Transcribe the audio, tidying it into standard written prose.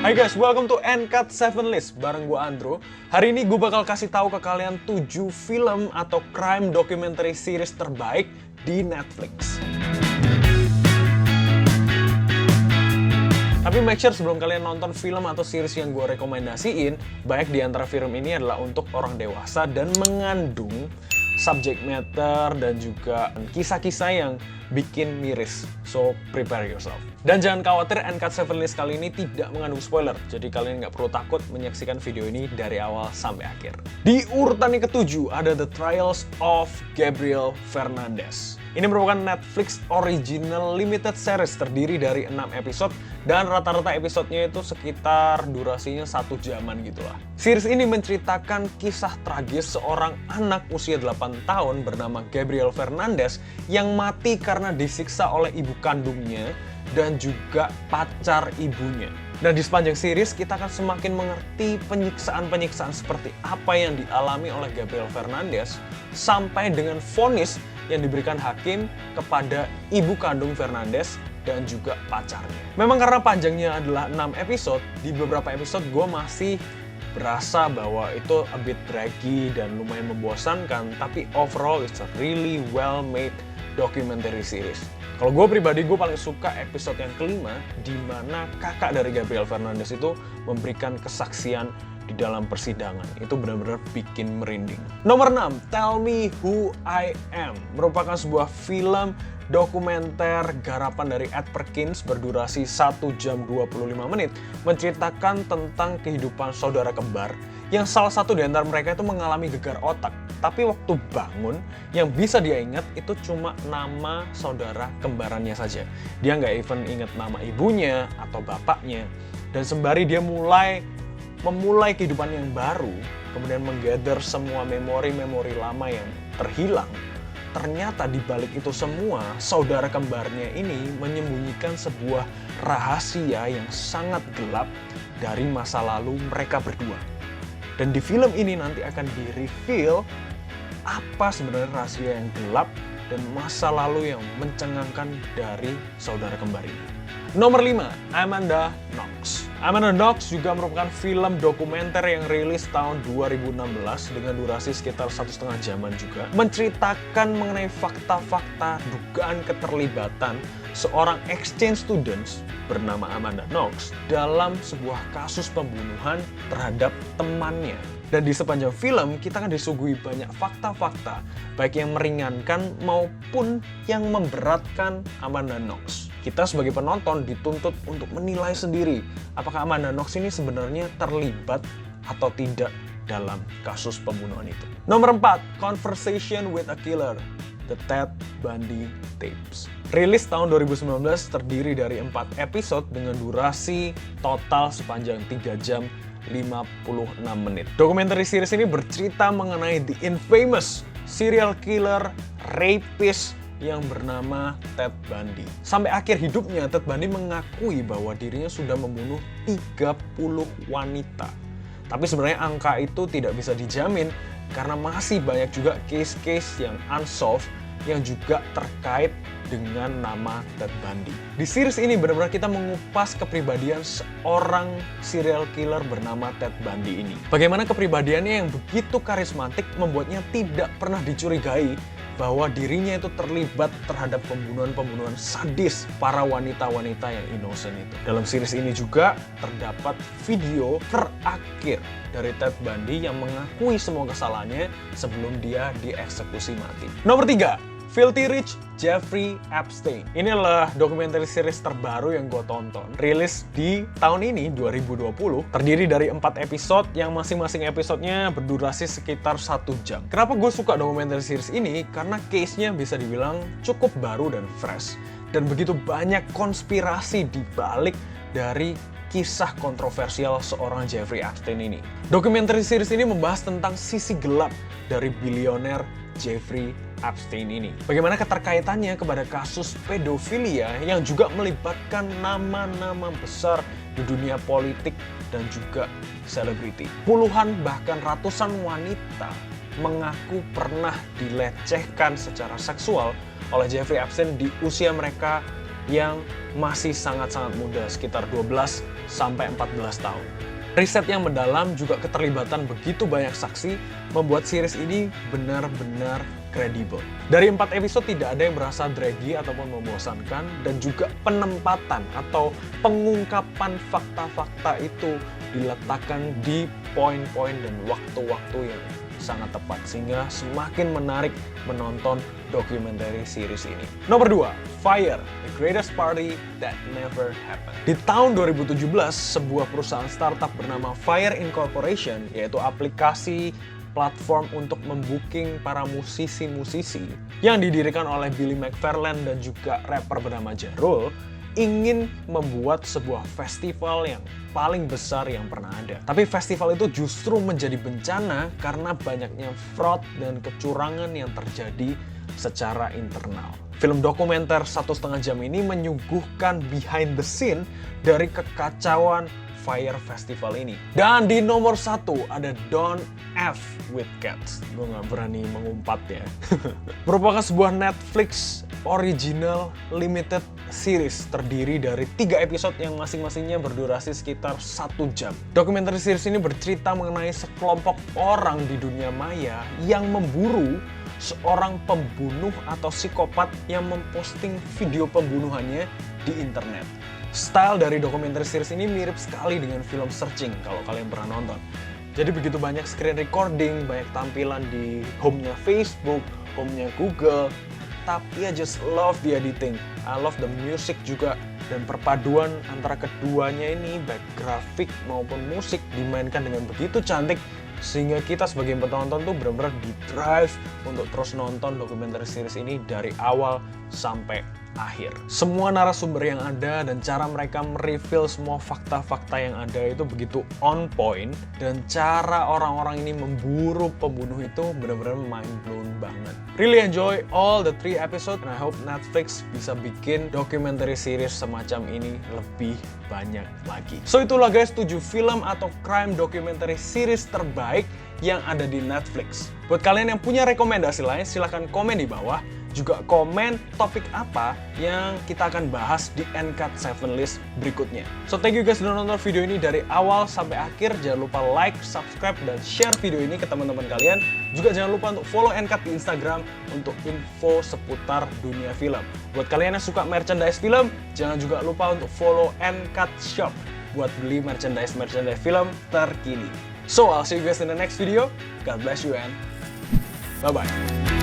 Hai guys, welcome to Uncut 7 List bareng gue Andrew. Hari ini gue bakal kasih tahu ke kalian 7 film atau crime documentary series terbaik di Netflix. Tapi make sure sebelum kalian nonton film atau series yang gue rekomendasiin, banyak di antara film ini adalah untuk orang dewasa dan mengandung subject matter dan juga kisah-kisah yang bikin miris. So, prepare yourself. Dan jangan khawatir, Uncut 7 List kali ini tidak mengandung spoiler. Jadi kalian nggak perlu takut menyaksikan video ini dari awal sampai akhir. Di urutan yang ketujuh ada The Trials of Gabriel Fernandez. Ini merupakan Netflix original limited series terdiri dari 6 episode dan rata-rata episodenya itu sekitar durasinya 1 jaman gitulah. Series ini menceritakan kisah tragis seorang anak usia 8 tahun bernama Gabriel Fernandez yang mati karena disiksa oleh ibu kandungnya dan juga pacar ibunya. Dan di sepanjang series kita akan semakin mengerti penyiksaan-penyiksaan seperti apa yang dialami oleh Gabriel Fernandez sampai dengan vonis yang diberikan hakim kepada ibu kandung Fernandez dan juga pacarnya. Memang karena panjangnya adalah 6 episode, di beberapa episode gue masih berasa bahwa itu a bit draggy dan lumayan membosankan, tapi overall it's a really well made documentary series. Kalau gue pribadi, gue paling suka episode yang kelima di mana kakak dari Gabriel Fernandez itu memberikan kesaksian di dalam persidangan. Itu benar-benar bikin merinding. Nomor 6, Tell Me Who I Am merupakan sebuah film dokumenter garapan dari Ed Perkins berdurasi 1 jam 25 menit menceritakan tentang kehidupan saudara kembar yang salah satu di antara mereka itu mengalami gegar otak. Tapi waktu bangun, yang bisa dia ingat itu cuma nama saudara kembarannya saja. Dia nggak even ingat nama ibunya atau bapaknya. Dan sembari dia memulai kehidupan yang baru, kemudian menggather semua memori-memori lama yang terhilang, ternyata di balik itu semua, saudara kembarnya ini menyembunyikan sebuah rahasia yang sangat gelap dari masa lalu mereka berdua. Dan di film ini nanti akan di-reveal apa sebenarnya rahasia yang gelap dan masa lalu yang mencengangkan dari saudara kembar ini. Nomor 5, Amanda Knox. Amanda Knox juga merupakan film dokumenter yang rilis tahun 2016 dengan durasi sekitar 1,5 jaman juga. Menceritakan mengenai fakta-fakta dugaan keterlibatan seorang exchange students bernama Amanda Knox dalam sebuah kasus pembunuhan terhadap temannya. Dan di sepanjang film, kita akan disuguhi banyak fakta-fakta, baik yang meringankan maupun yang memberatkan Amanda Knox. Kita sebagai penonton dituntut untuk menilai sendiri, apakah Amanda Knox ini sebenarnya terlibat atau tidak dalam kasus pembunuhan itu. Nomor 4, Conversation with a Killer, The Ted Bundy Tapes. Rilis tahun 2019, terdiri dari 4 episode dengan durasi total sepanjang 3 jam 56 menit. Documentary series ini bercerita mengenai the infamous serial killer rapist yang bernama Ted Bundy. Sampai akhir hidupnya, Ted Bundy mengakui bahwa dirinya sudah membunuh 30 wanita. Tapi sebenarnya angka itu tidak bisa dijamin karena masih banyak juga case-case yang unsolved yang juga terkait dengan nama Ted Bundy. Di series ini benar-benar kita mengupas kepribadian seorang serial killer bernama Ted Bundy ini. Bagaimana kepribadiannya yang begitu karismatik membuatnya tidak pernah dicurigai bahwa dirinya itu terlibat terhadap pembunuhan-pembunuhan sadis para wanita-wanita yang innocent itu. Dalam series ini juga terdapat video terakhir dari Ted Bundy yang mengakui semua kesalahannya sebelum dia dieksekusi mati. Nomor 3, Filthy Rich Jeffrey Epstein. Ini adalah dokumenter series terbaru yang gue tonton. Rilis di tahun ini, 2020. Terdiri dari 4 episode yang masing-masing episodenya berdurasi sekitar 1 jam. Kenapa gue suka dokumenter series ini? Karena case-nya bisa dibilang cukup baru dan fresh. Dan begitu banyak konspirasi di balik dari kisah kontroversial seorang Jeffrey Epstein ini. Dokumenter series ini membahas tentang sisi gelap dari bilioner Jeffrey Epstein ini. Bagaimana keterkaitannya kepada kasus pedofilia yang juga melibatkan nama-nama besar di dunia politik dan juga selebriti. Puluhan bahkan ratusan wanita mengaku pernah dilecehkan secara seksual oleh Jeffrey Epstein di usia mereka yang masih sangat-sangat muda, sekitar 12 sampai 14 tahun. Riset yang mendalam juga keterlibatan begitu banyak saksi membuat series ini benar-benar kredibel. Dari 4 episode tidak ada yang berasa draggy ataupun membosankan, dan juga penempatan atau pengungkapan fakta-fakta itu diletakkan di poin-poin dan waktu-waktu yang sangat tepat, sehingga semakin menarik menonton dokumenter series ini. Nomor 2, Fire, The Greatest Party That Never Happened. Di tahun 2017, sebuah perusahaan startup bernama Fire Incorporation, yaitu aplikasi platform untuk membooking para musisi-musisi yang didirikan oleh Billy McFarland dan juga rapper bernama Ja Rule, ingin membuat sebuah festival yang paling besar yang pernah ada. Tapi festival itu justru menjadi bencana karena banyaknya fraud dan kecurangan yang terjadi secara internal. Film dokumenter 1,5 jam ini menyuguhkan behind the scene dari kekacauan Fire Festival ini. Dan di nomor 1 ada Don't F with Cats. Gue nggak berani mengumpat ya. Merupakan sebuah Netflix original limited series terdiri dari 3 episode yang masing-masingnya berdurasi sekitar 1 jam. Dokumenter series ini bercerita mengenai sekelompok orang di dunia maya yang memburu seorang pembunuh atau psikopat yang memposting video pembunuhannya di internet. Style dari dokumenter series ini mirip sekali dengan film Searching kalau kalian pernah nonton. Jadi begitu banyak screen recording, banyak tampilan di home-nya Facebook, home-nya Google. Tapi I just love the editing, I love the music juga. Dan perpaduan antara keduanya ini, baik grafik maupun musik, dimainkan dengan begitu cantik, sehingga kita sebagai penonton tuh benar-benar di-drive untuk terus nonton dokumenter series ini dari awal sampai akhir. Semua narasumber yang ada dan cara mereka mereveal semua fakta-fakta yang ada itu begitu on point, dan cara orang-orang ini memburu pembunuh itu benar-benar mind blown banget. Really enjoy all the 3 episode, and I hope Netflix bisa bikin documentary series semacam ini lebih banyak lagi. So itulah guys 7 film atau crime documentary series terbaik yang ada di Netflix. Buat kalian yang punya rekomendasi lain, silahkan komen di bawah. Juga komen topik apa yang kita akan bahas di Uncut 7 List berikutnya. So thank you guys sudah nonton video ini dari awal sampai akhir. Jangan lupa like, subscribe, dan share video ini ke teman-teman kalian. Juga jangan lupa untuk follow Uncut di Instagram untuk info seputar dunia film. Buat kalian yang suka merchandise film, jangan juga lupa untuk follow Uncut Shop buat beli merchandise film terkini. So I'll see you guys in the next video. God bless you and bye-bye.